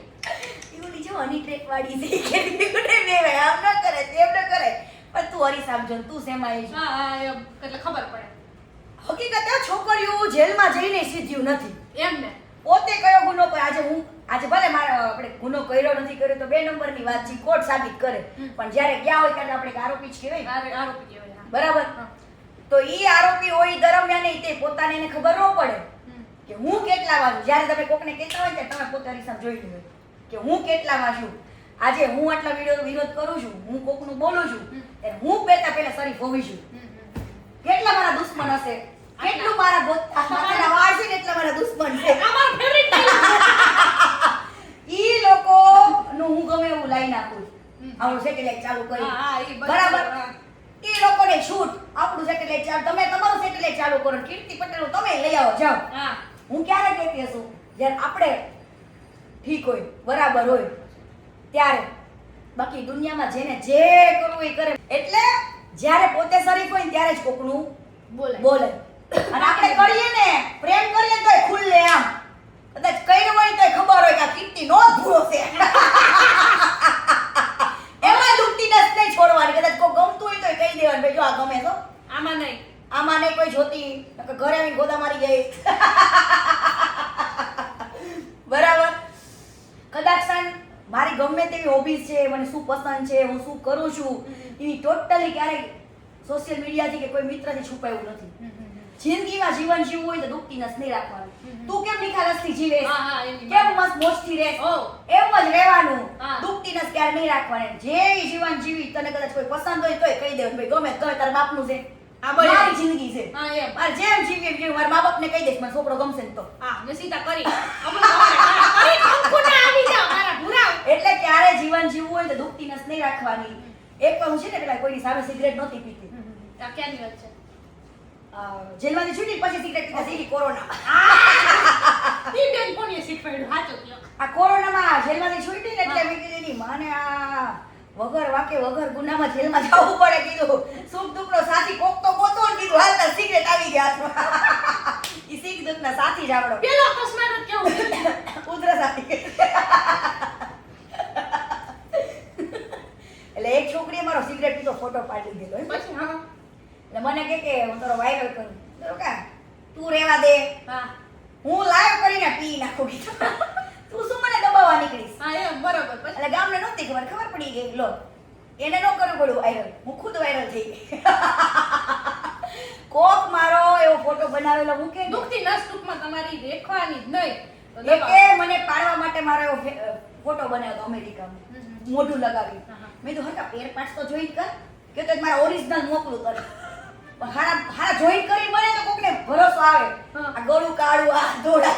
એ ઓલી જો હની ટ્રેક વાળી છે કે ભેગું નહીં બેવાય આમ ન કરે તેમ ન કરે પણ તું હરી સમજો તું શેમાં આવી છે. હા એમ એટલે ખબર પડે. હકીકતે છોકરીઓ જેલમાં જઈને સીધ્યું નથી. એમ ને. પોતે કયો ગુનો કર્યો આજે ભલે મારે આપણે ગુનો કર્યો નથી કર્યો તો 2 નંબરની વાત છે કોર્ટ સાબિત કરે પણ જ્યારે ગયા હોય ત્યારે આપણે આરોપી જ કહેવાય આરોપી કહેવાય. હા. બરાબર. હા. તો ઈ આરોપી હોય દરમિયાન તે પોતાને એને ખબર ન પડે કે હું કેટલામાં છું. જ્યારે તમે કોકને કહેતા હોય ત્યારે તમે પોતાની હિસાબ જોઈ લો કે હું કેટલામાં છું. આજે હું આટલા વિરોધ કરું છું હું કોકનું બોલું છું ત્યારે હું પહેલા શરીફ હોવી છું. કેટલા મારા દુશ્મન હશે કેટલું મારા માથાના વાળ છે ને એટલા મારા દુશ્મન છે. આ મારો ફેવરિટ ઈ લોકો નું હું ગમે એવું લાઈ નાખું આપણું સેટેલાઇટ ચાલુ કરી હા ઈ બરાબર. ઈ લોકોને છૂટ આપણું સેટેલાઇટ ચાલુ તમે તમારું સેટેલાઇટ ચાલુ કરો કીર્તિ પટેલ તમે લઈ આવો જાઓ. હા. હું ક્યારે કહેતી હશું જ્યારે આપણે ઠીક હોય બરાબર હોય ત્યારે બાકી દુનિયામાં જેને જે કરવું એ કરે. એટલે જ્યારે પોતે શરીફ હોય ને ત્યારે જ કોકનું બોલે અને આપણે કરીએ ને પ્રેમ કરીએ તો ખુલ્લે આમ કદાચ કર્યું હોય તો ખબર હોય કે આ કીર્તિ નો ધૂળો છે. એમાં દુખતીનેસ નહીં છોડવાની. કદાચ કોઈ ગમતું હોય તો કહી દેવાનું ભાઈ જો આ ગમે તો આમાં નહીં. આમાં નહીં કોઈ જોતી નકર ઘરે આવીને ગોદા મારી જાય. બરાબર. કદાચ મારી ગમે તેવી હોબીઝ છે મને શું પસંદ છે હું શું કરું છું એની ટોટલી ક્યારેય સોશિયલ મીડિયાથી કે કોઈ મિત્રથી છુપાયું નથી. જિંદગીમાં જીવન જીવવું હોય તો દુખતીનેસ નહીં રાખવાનું. તું કેમ નિખાલસથી જીવે કેમ મસ્ત મોજથી રહે એમ જ રહેવાનું. દુખતીનેસ ક્યારે નહીં રાખવાની. જેવી જીવન જીવી તને કદાચ કોઈ પસંદ હોય તોય કહી દેવાનું ભાઈ ગમે તો તારા બાપનું છે મારી જિંદગી છે મારે જેમ જીવી એમ જીવી. મારા મા બાપને કહી દઈશ મને છોકરો ગમશે ને તો એટલે ક્યારે જીવન જીવવું હોય તો દુખતીનેસ નહીં રાખવાની. એક હું છે ને પેલા કોઈની સામે સિગરેટ નહોતી પીતી. જેલમાંથી છૂટી પછી સિગરેટ પીતા શીખી કોરોના. ઈ બેન કોને શીખવાડ્યું સાચું કયો આ કોરોનામાં જેલમાંથી છૂટી ને એટલે મેં કીધું એની માને આ વગર વાકે વગર ગુનામાં જેલમાં જવું પડે કીધું. સુખ દુઃખનો સાથી કોક તો ગોતો ને કીધું હાલ તાર સિગરેટ આવી ગયા હાથમાં. ઈ સુખ દુઃખના સાથી જ આપણો. પેલો અકસ્માત જ કેવું ઉધરસ આવી ગઈ. એટલે એક છોકરીએ મારો સિગરેટ પીતો ફોટો પાડી દીધો હે. પછી હા એટલે મને કહે કે હું તારો વાયરલ કરું. તો કા તું રહેવા દે, હા હું લાઈવ કરીને પી નાખું કીધું. તું શું મને દબાવવા નીકળીશ? હા એમ બરોબર પછી એટલે ગામને નહોતી ખબર પડી ગઈ. લો એને ન કરવું પડ્યું વાયરલ, હું ખુદ વાયરલ થઈ ગઈ. કોક મારો એવો ફોટો બનાવેલો મૂકે ને, દુખતી નસ ટૂંકમાં તમારી રેખવાની જ નહીં તો એ કે મને પાડવા માટે મારો એવો ફોટો બનાવ્યો અમેરિકામાં, મોઢું લગાવી. હા. મેં તો હતા પેર પાસ તો જોઈન કર કે તો મારા ઓરિજિનલ મોકલું તને. પણ હારા જોઈન કરી બને તો કોકને ભરોસો આવે. હા. આ ગળું કાળું આ ધોળા.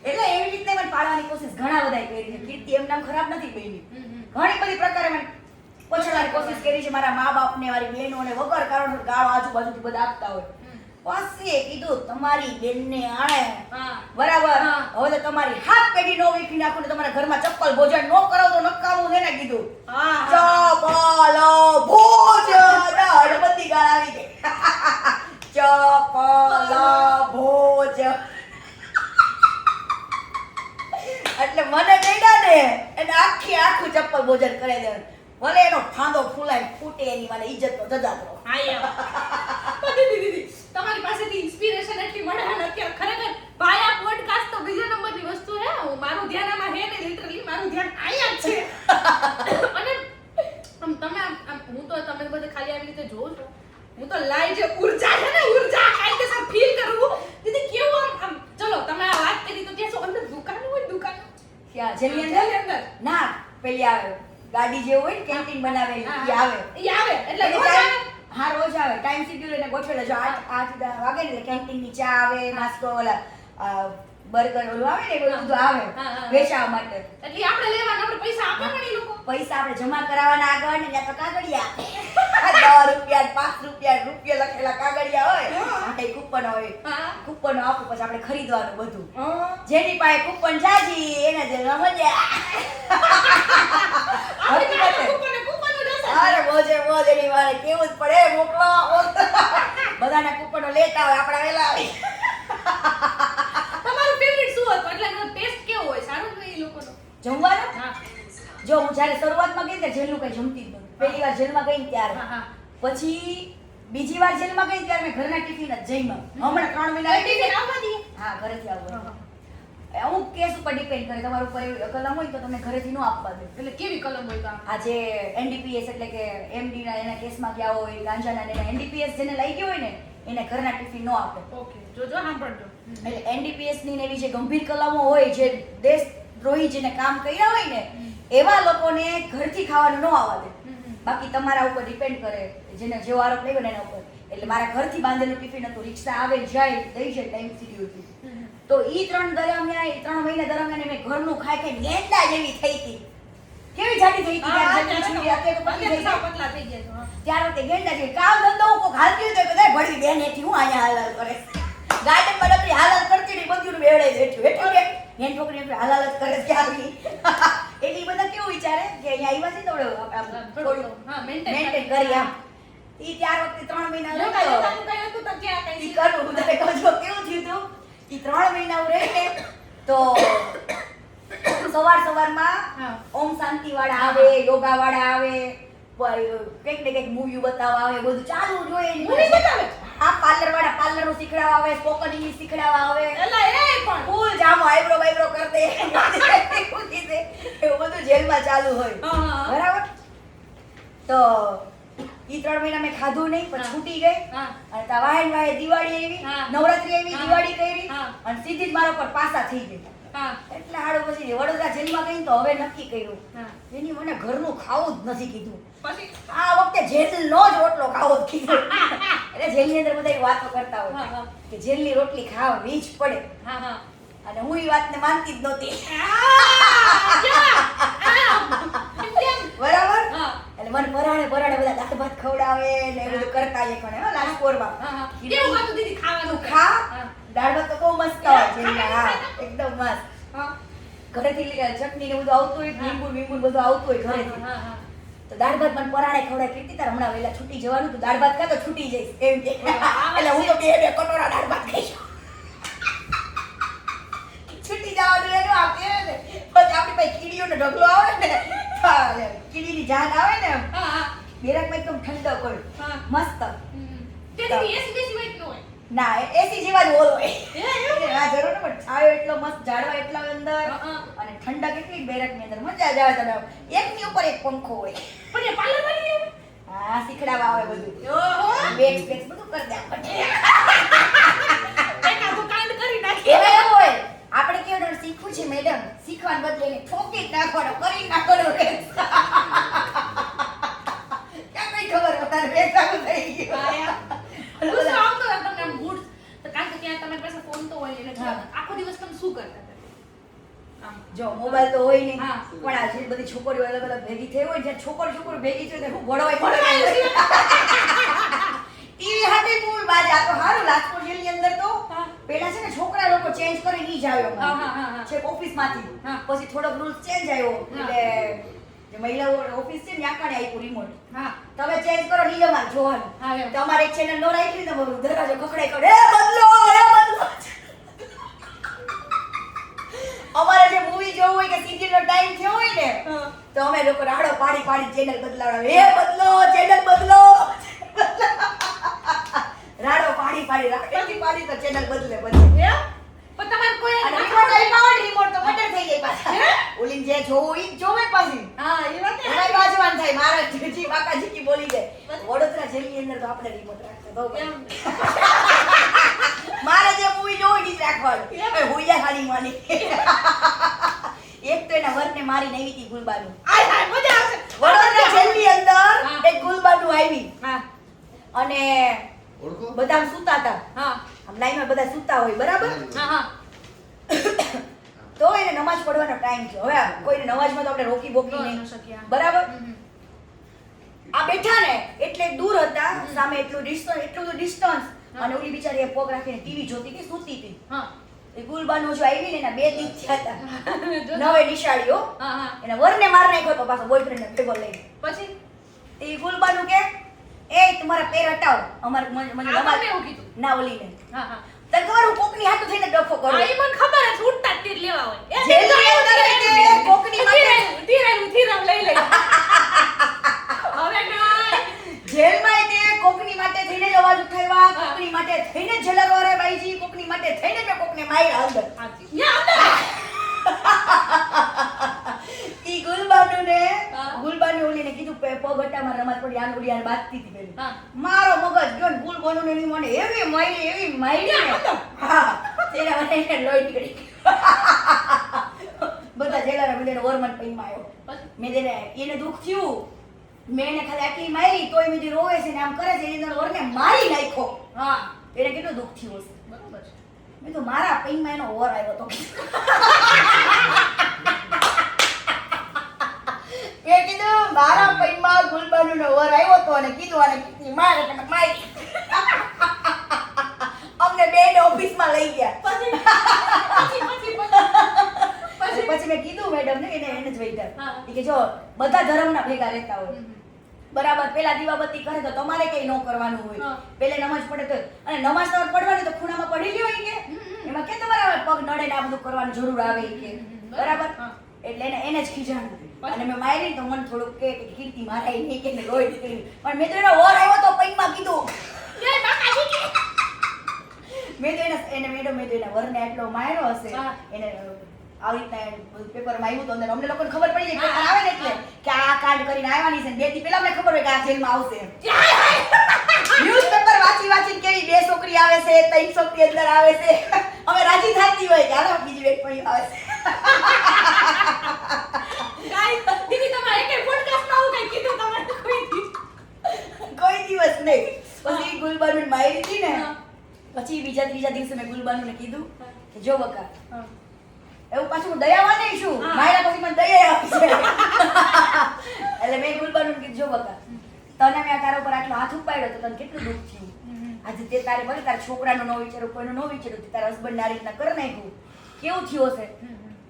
એટલે એવી રીતે મને પાડવાની કોશિશ ઘણા બધાએ કરી છે. કીર્તિ એમ નામ ખરાબ નથી બની. ઘણી બધી પ્રકારે મને પછડાવાની કોશિશ કરી છે. મારા મા બાપને, મારી બહેનોને વગર કારણસર ગાળો આજુબાજુથી બધા આપતા હોય. પછી કીધું તમારી બેનને આણે હા બરાબર. હા. હવે તો તમારી હાથ પેઢી નો વીખી નાખું ને તમારા ઘરમાં ચપ્પલ ભોજન નો કરો તો નકામું છે ને કીધું. હા ચપલ ભોજન બધી ગાળ આવી ગઈ. ચપલ ભોજન એટલે મને ગઈડા ને એને આખું ચપ્પલ ભોજન કરે દે. ભલે એનો ફાંદો ફૂલાય ફૂટે એની મને ઇજ્જત નો જજાદરો. હા એમ દીદી તમારી પાસેથી ઇન્સ્પિરેશન એટલી મળે ને અત્યારે ખરેખર ભાઈ આ પોડકાસ્ટ તો બીજા નંબરની વસ્તુ છે. હું મારું ધ્યાન આમાં હે ને લિટરલી મારું ધ્યાન અહીંયા જ છે. અને તમે હું તો તમે બધે ખાલી આવી રીતે જોઉં છો. હું તો લાઈ જે ઊર્જા છે ને ઊર્જા કાયદેસર ફીલ કરું. દીદી કેવું આમ ચલો તમે આ વાત કરી તો ત્યાં શું અંદર દુકાન હોય દુકાન ક્યાં જેલની અંદર? ના પેલી આવે ગાડી જેવું હોય ને કેન્ટીન બનાવેલી ઈ આવે. ઈ આવે એટલે એટલે રોજ આવે? હા રોજ આવે. ટાઈમ શેડ્યુલ એને ગોઠવેલો જો 8 વાગે ને એટલે કેન્ટીનની ચા આવે, નાસ્તો ઓલા બર્ગર ઓલું આવે ને એવું બધું આવે હા. વેચાવા માટે. એટલે આપણે લેવાના આપણે પૈસા આપવાના ઈ લોકો પૈસા આપણે જમા કરાવવાના આગળ ને ત્યાં તો કાગળિયા 10 રૂપિયા 5 રૂપિયા રૂપિયા લખેલા કાગળિયા હોય. આ કૂપન હોય. હા કૂપન આપું પછી આપણે ખરીદવાનું બધું. હા જેની પાસે કૂપન જાજી એને જે મજા. અરે મોજે મોજ એની વાળે કેવું જ પડે મોકલો. બધાના કૂપનો લેતા હોય આપણા વેલા આવી. તમારું ફેવરિટ શું હતું એટલે એનો ટેસ્ટ કેવો હોય સારું હોય ઈ લોકોનો જમવાનું હા જો હું જ્યારે શરૂઆતમાં ગઈ ત્યારે જેલનું કઈ જમતી જ નહોતી. પહેલી વાર જેલમાં ગઈ ને ત્યારે. હા પછી બીજી વાર જેલમાં ગઈ ત્યારે મેં ઘરના ટિફિન જ જમ્યા. હમણાં 3 મહિના ટિફિન આવવા દઈએ હા ઘરેથી આવવાનું. અમુક કેસ ઉપર ડિપેન્ડ કરે. તમારા ઉપર એવી કલમ હોય તો તમને ઘરેથી ન આપવા દે. એટલે કેવી કલમ હોય તો આમ? આ જે એનડીપીએસ એટલે કે એમડી ના એના કેસમાં ગયા હોય, ગાંજાના એના એનડીપીએસ જેને લઈ ગયો હોય ને એને ઘરના ટિફિન ન આપે. ઓકે જોજો સાંભળજો એટલે એનડીપીએસ ની ને એવી જે ગંભીર કલમો હોય, જે દેશદ્રોહી જેને કામ કર્યા હોય ને એવા લોકોને ઘરથી ખાવાનું ન આવવા દે. બાકી તમારા ઉપર ડિપેન્ડ કરે જેને જેવો આરોપ લાગ્યો ને એના ઉપર. એટલે મારા ઘરથી બાંધેલું ટિફિન હતું. રિક્ષા આવે જાય દઈ જાય ટાઈમ શેડ્યુલથી. તો ઈ 3 મહિના દરમિયાન મેં ઘરનું ખાઈ ગેંડા જેવી થઈ હતી. કેવી જાડી થઈ હતી ત્યારે છોડી અત્યારે તો પતલી થઈ ગઈ. પતલા થઈ ગયા છો ત્યારે તે ગેંડા જેવી કામ ધંધો હું કોક હાલતી હોય તો કદાચ ભળવી બેન એથી હું અહીંયા હાલાલ કરે. ગાર્ડનમાં નકરી હાલાલ કરતી નહીં બધું બેવડાઈ બેઠું એટલું કે બેન છોકરી એટલી હાલાલ જ કરે છે આવી. એટલે બધા કેવું વિચારે કે અહીંયા આવ્યા છે તો થોડું હા મેન્ટેન કરી આમ. ઈ ત્યાર વખતે 3 મહિના કઈ હતું તો ક્યાં કઈ ઈ કરું હું તને કહું છું કેવું થયું હતું. ઈ 3 મહિના હું રહી ને તો સવારમાં ઓમ શાંતિ વાળા આવે, યોગા વાળા આવે, કંઈક ને કંઈક મૂવી બતાવવા આવે, બધું ચાલુ જ હોય. મૂવી બતાવે? હા પાર્લર વાળા પાર્લરનું શીખડાવવા આવે, સ્પોકન ઇંગ્લિશ શીખડાવવા આવે. એલા એ પણ ફૂલ જામો આઈબ્રો બાઈબ્રો કર દે. એવું બધું જેલમાં ચાલુ હોય. હા. બરાબર. તો ઈ 3 મહિના મેં ખાધું નહીં પણ છૂટી ગઈ. હા. અને તા વાહે દિવાળી આવી, હા. નવરાત્રી આવી, હા. દિવાળી કરી હા. અને સીધી જ મારા પર પાસા થઈ ગઈ. હા એટલે હાડો પછી વડોદરા જેલમાં ગઈ તો હવે નક્કી કર્યું હા એની મને ઘરનું ખાવું જ નથી કીધું. પછી આ વખતે જેલનો જ રોટલો ખાવો જ કીધું. એટલે જેલની અંદર બધા એવી વાતો કરતા હોય હા. કે જેલની રોટલી ખાવી જ પડે. હા હા અને હું એ વાતને માનતી જ નહોતી. બરાબર. હા એટલે મને પરાણે બધા દાળ ભાત ખવડાવે ને એ બધું કરતા એ કોને લાજપોરમાં. કેવું હતું દીદી ખાવાનું? ખા દાળ ભાત તો બહુ મસ્ત હોય છે. હા એકદમ મસ્ત. ઘરેથી ચટણી ને બધું આવતું હોય, લીંબુ બધું આવતું હોય ઘરેથી. તો દાળ ભાત મને પરાણે ખવડાય. કીર્તિ તાર હમણાં વહેલા છૂટી જવાનું તો દાળ ભાત ખા તો છૂટી જઈશ એમ કે. એટલે હું તો બે કટોરા દાળ ભાત ખાઈશ. છૂટી જવાનું એનું આપે ને પછી આપણી પાસે કીડીઓનો ઢગલો આવે ને, કીડીની જાન આવે ને, બેરાકમાં એકદમ ઠંડક હોય મસ્ત. તે દીદી એસી બેસી હોય ન હોય? ના એસી જેવા જ હોલ હોય. આ જરૂર ને પણ છાયો એટલો મસ્ત, ઝાડવા એટલા અંદર અને ઠંડક એટલી બેરકની અંદર મજા જ આવે. તમે એકની ઉપર એક પંખો હોય. પણ એ પાર્લર વાળી આવે? હા શીખડાવા આવે બધું. બેક્સ બધું કરી દે આપણને. એકાદું કાંડ કરી નાખી. એમાં એવું હોય આપણે કેવું શીખવું છે મેડમ, શીખવાને બદલે એને ઠોકી નાખવાનો, કરી નાખવાનો રહે. ક્યાં કઈ ખબર પોતાને બેસાવું થઈ ગયું. ગુસ્સો આવતો હોય તમને આમ મૂડ તો કારણ કે ત્યાં તમારી પાસે ફોન તો હોય એટલે આખો દિવસ તમે શું કરતા હતા? જો મોબાઈલ તો હોય નહીં, હા. પણ આ જે બધી છોકરીઓ અલગ અલગ ભેગી થઈ હોય, જે છોકરો ભેગી છે હું ભણવાય ટીવી હાથે મૂળ બાજ. આ તો હારું રાજકોટ જેલની અંદર તો પેલા છે ને છોકરા લોકો ચેન્જ કરી ની જ આવ્યો છે ઓફિસ માંથી. પછી થોડોક રૂલ્સ ચેન્જ આવ્યો એટલે જે મહિલાઓ ઓફિસ છે ને આકાને આપ્યું રિમોટ. તમે ચેન્જ કરો ની અમારે જોવાનું. તમારે એક ચેનલ નો રાખી ને દરવાજો ખખડાઈ કરે એ બદલો. અમારે જે મૂવી જોવું હોય કે સિરિયલ નો ટાઈમ થયો હોય ને તો અમે લોકો રાડો પાડી ચેનલ બદલાવડાવે. એ બદલો ચેનલ બદલો. રાડો પાડી તો ચેનલ બદલે. પણ તમારે કોઈ અને રિમોટ આપ્યા રિમોટ તો બટર થઈ જાય પાછા. ઓલીન જે જોવું ઈ જોવે પાછી. એ વાત એનાય વાંચવાનું થાય. મારા જીજી બાકાજી બોલી જાય. વડોદરા જેલની અંદર તો આપણે રિમોટ રાખતા તો મારે જે મૂવી જોવું ઈ જ રાખવાનું. એ હોઈયા ખાલી માની. એક તો એના વરને મારીને આવી હતી ગુલબાનું. આય મજા આવશે. વડોદરા જેલની અંદર એક ગુલબાનું આવી અને બધા સૂતા હતા. આમ લાઈનમાં બધા સૂતા હોય બરાબર. તો એને નમાજ પડવાનો ટાઈમ થયો. હવે કોઈને નમાજમાં તો આપણે રોકી બોકી નહીં બરાબર. આ બેઠા ને એટલે દૂર હતા, સામે એટલું ડિસ્ટન્સ અને ઓલી બિચારી પગ રાખીને ટીવી જોતી હતી, સૂતી હતી. એ ગુલબાનો જો આવી ને એના 2 દિવસ થયા હતા. નવે નિશાળીઓ એના વરને માર નાખ્યો તો પાછો બોયફ્રેન્ડ ને ભેગો લઈ. પછી એ ગુલબાનું કે એ તમારા પેર હટાવો. અમાર મને નમાજ એવું કીધું ના ઓલીને. તને ખબર હું કોકની હાથું થઈને ડખો કરું. એ મને ખબર છે ઉડતા તીર લેવા હોય. જેલની અંદર કે કોકની માટે ધીરામ લઈ લે. હવે ના જેલમાં તે કોકની માટે થઈને જ અવાજ ઉઠાવ્યા, કોકની માટે થઈને જ જેલર વાળા બાઈજી, કોકની માટે થઈને મેં કોકને માર્યા અંદર. ઈ ગુલબાનું ઓલીને કીધું પગ હટામાં રમત પડી આન ઓલી આન બાતતી હતી પેલી. મારો મગજ ગયો ને ગુલબાનું ને મને એવી મારી ને હા તેના મને લોહી નીકળી. બધા જેલર મને ઓરમન પૈમાં આવ્યો. મેં એને દુઃખ થયું. મેં એને ખાલી આટલી મારી તોય મેં રોવે છે ને આમ કરે છે એની અંદર વરને મારી નાખ્યો. એને કેટલું દુઃખ થયું હશે. બરોબર છે. મેં તો મારા પૈમાં એનો ઓર આવ્યો તો. મેં કીધું મારા પૈમાં ગુલબાનુનો ઓર આવ્યો તો અને કીધું આને કેટલી મારે તમે મારી. અમને બેડ ઓફિસમાં લઈ ગયા. પછી મેં કીધું મેડમ ને એને જ વૈધા કે જો બધા ધર્મના ભેગા રહેતા હોય બરાબર. પેલા દીવાબત્તી કરે તો તમારે કઈ ન કરવાનું હોય. પેલે નમાજ પડે તો અને નમાજ તમારે પડવાની તો ખૂણામાં પડી લ્યો કે એમાં કે તમારે પગ નડે ને આ બધું કરવાની જરૂર આવે કે બરાબર. એટલે એને જ ખીજાણું અને મેં મારી તો મને થોડુંક કે કીર્તિ મારાય નહીં કે લોહી નીકળી. પણ મેં તો એનો ઓર આવ્યો તો પૈમાં કીધું મેં તો એને મેડમ મેં તો એના વરને આટલો માર્યો હશે એને આવી રીતના પેપરમાં આવ્યું તો અંદર અમને લોકોને ખબર પડી જાય પેપર આવે ને એટલે કે આ કાંડ કરીને આવવાની છે. 2 દી પહેલા અમને ખબર હોય કે આ જેલમાં આવશે. ન્યૂઝપેપર વાંચી કેવી 2 છોકરી આવે છે, 3 છોકરી અંદર આવે છે. અમે રાજી થતી હોય કે હાલો બીજી એક પડી આવે છે. ગાઈસ દીદી તમારે એક પોડકાસ્ટમાં આવું કઈ કીધું તમારે કોઈ દિવસ નહીં. પછી ગુલબાનું મારી હતી ને પછી બીજા ત્રીજા દિવસે મેં ગુલબાનુને કીધું કે જો બકા એવું પાછું હું દયાવાન નહીં છું. હા. માર્યા પછી મને દયા આવી છે. એટલે મેં ગુલબાનું કીધું જો બકા તને મેં આ તારા ઉપર આટલો હાથ ઉપાડ્યો તો તને કેટલું દુઃખ થયું. આજે તે તારે ભલે તારા છોકરાનું ન વિચાર્યું, કોઈનું ન વિચાર્યું, તે તારા હસબન્ડ આ રીતના કરી નાખ્યું, કેવું થયું હશે?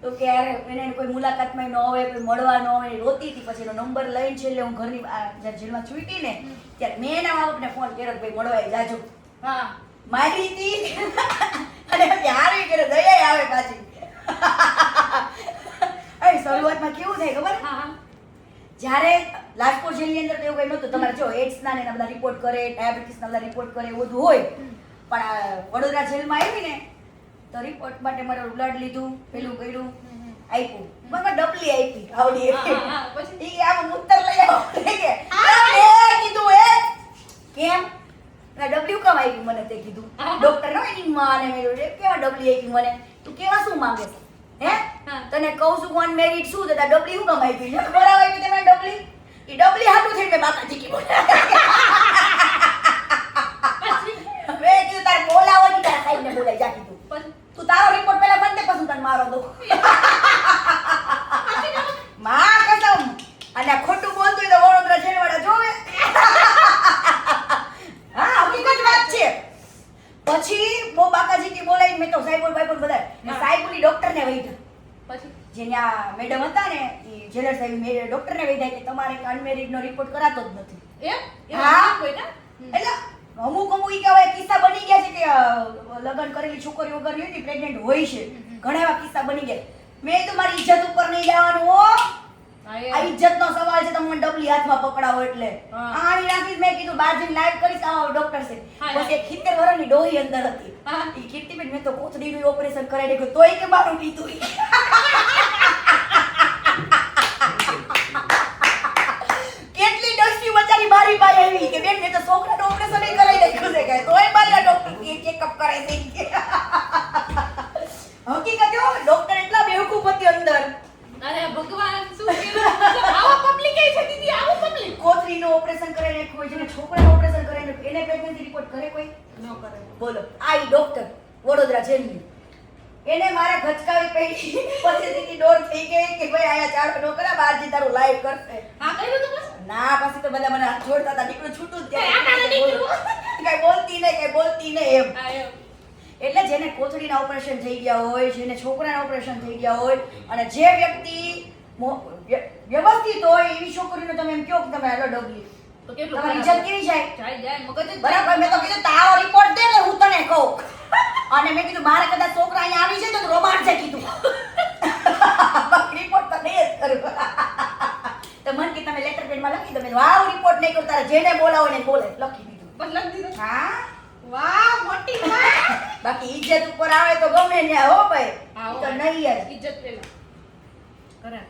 તો કે યાર એને કોઈ મુલાકાતમાં ન હોય, કોઈ મળવા ન હોય, રોતી હતી. પછી એનો નંબર લઈને છેલ્લે હું ઘરની જ્યારે જેલમાં છૂટી ને ત્યારે મેં એના મા બાપને ફોન કર્યો કે ભાઈ મળવા જાજો. હા મારી હતી અને પછી હારી કર્યો, દયા આવે પાછી. અરે શરૂઆતમાં કેવું થાય ખબર? હા જ્યારે રાજકોટ જેલની અંદર તો એવું કઈ નહોતું. તમારે જો એડ્સના ને એના બધા રિપોર્ટ કરે, ડાયાબિટીસના બધા રિપોર્ટ કરે, એવું બધું હોય. પણ આ વડોદરા જેલમાં આવી ને તો રિપોર્ટ માટે મારું બ્લડ લીધું, પેલું કર્યું, આપ્યું. મને ડબલી આપી આવડી એવી. પછી ઈ આમ મૂતર લઈ આવો કે કીધું એ કેમ ડબલ્યુ કેમ આપી મને તે કીધું. ડોક્ટર નો એની માં ને મેં કેવા ડબલી આપી મને, તું કેવા શું માંગે છે? હે તને કહું છું કોણ મેરિટ શું તો ડબલી હું કેમ આપી? ખબર આવી તમે ડબલી ઈ ડબલી હાટું થઈને મેં બાકાજી કીધું. મેં કીધું તારે બોલાવવાની તારા સાહેબને બોલાઈ જા કીધું. તું તારો રિપોર્ટ પહેલા બન દે પછી તને મારો દો. માં કસમ અને આ ખોટું બોલતું હોય તો વડોદરા જેલવાળા જોવે. હા હકીકત વાત છે. પછી બહુ બાકાજીથી બોલાવી મેં તો સાહેબોલ બાઈબોલ બધા સાહેબોની ડોક્ટરને વૈધા. પછી જે ત્યાં મેડમ હતા ને એ જેલર સાહેબ ડોક્ટરને વૈધા કે તમારે અનમેરિડનો રિપોર્ટ કરાતો જ નથી. એમ હા. કોઈ ના એટલે અમુક ઈ કહેવાય કિસ્સા બની ગયા છે કે લગ્ન કરેલી છોકરી વગરની હતી પ્રેગ્નન્ટ હોય છે. ઘણા એવા કિસ્સા બની ગયા. મેં તો મારી ઇજ્જત ઉપર નહીં જવાનું હો. આ ઇજ્જતનો સવાલ છે. તમે મને ડબલી હાથમાં પકડાવો એટલે આણી રાખી મેં કીધું બહાર જઈને લાઈવ કરીશ. આ ડોક્ટર છે બસ એક 70 વર્ષની ડોહી અંદર હતી. ઈ કીર્તિબેન મેં તો કોથળીનું ઓપરેશન કરાવી નાખ્યું તોય કે મારું લીધું. કેટલી ડસ્ટી બચારી મારી પાસે આવી કે બેન મેં તો છોકરાનું ઓપરેશન કરાવી નાખ્યું છે કે તોય મારા ડોક્ટર ચેકઅપ કરે છે. હકીકત હો ડોક્ટર એટલા બેવકૂફ હતી અંદર. અરે ભગવાન શું કહેવાય? આવો પબ્લિક છે દીદી, આવો પબ્લિક. કોથળીનું ઓપરેશન કરાવી નાખ્યું હોય, જેને છોકરાનું ઓપરેશન કરાવી નાખ્યું એને પ્રેગ્નન્સી રિપોર્ટ કરે કોઈ? ન કરે. બોલો આ ઈ ડોક્ટર વડોદરા જેલની એને મારા ખચકાવી પડી. પછી દીદી ડોર થઈ ગઈ કે ભાઈ આયા ચાલો નો કરા બહારથી તારું લાઈવ કરશે. હા કર્યું તો બસ. ના પછી તો બધા મને હાથ જોડતા હતા દીકરો છૂટું જ આ કાલે દીકરો. કઈ બોલતી નહીં એમ. હા એમ. એટલે જેને કોથળીના ઓપરેશન થઈ ગયા હોય, જેને છોકરાના ઓપરેશન થઈ ગયા હોય અને જે વ્યક્તિ વ્યવસ્થિત હોય એવી છોકરીને તમે એમ કહો કે તમે હાલો ડબલી તો કેટલું તમારી ઇજ્જત કેવી જાય? જાય જાય મગજ જ બરાબર. મેં તો કીધું તારો રિપોર્ટ દે ને હું તને કહું. અને મેં કીધું મારે કદાચ છોકરા અહીંયા આવી જાય તો રોમાંચ છે કીધું. રિપોર્ટ તો નહીં જ કરું. તો મન કે તમે લેટર પેડમાં લખી દો. મેં વાવ રિપોર્ટ નહીં કરું તારે જેને બોલાવો ને બોલે લખી દીધું. બસ લખી દીધું. હા વાહ મોટી વાત. બાકી ઇજ્જત ઉપર આવે તો ગમે ને હો ભાઈ. હા, ઈ તો નહીં યાર. ઇજ્જત પેલા કરા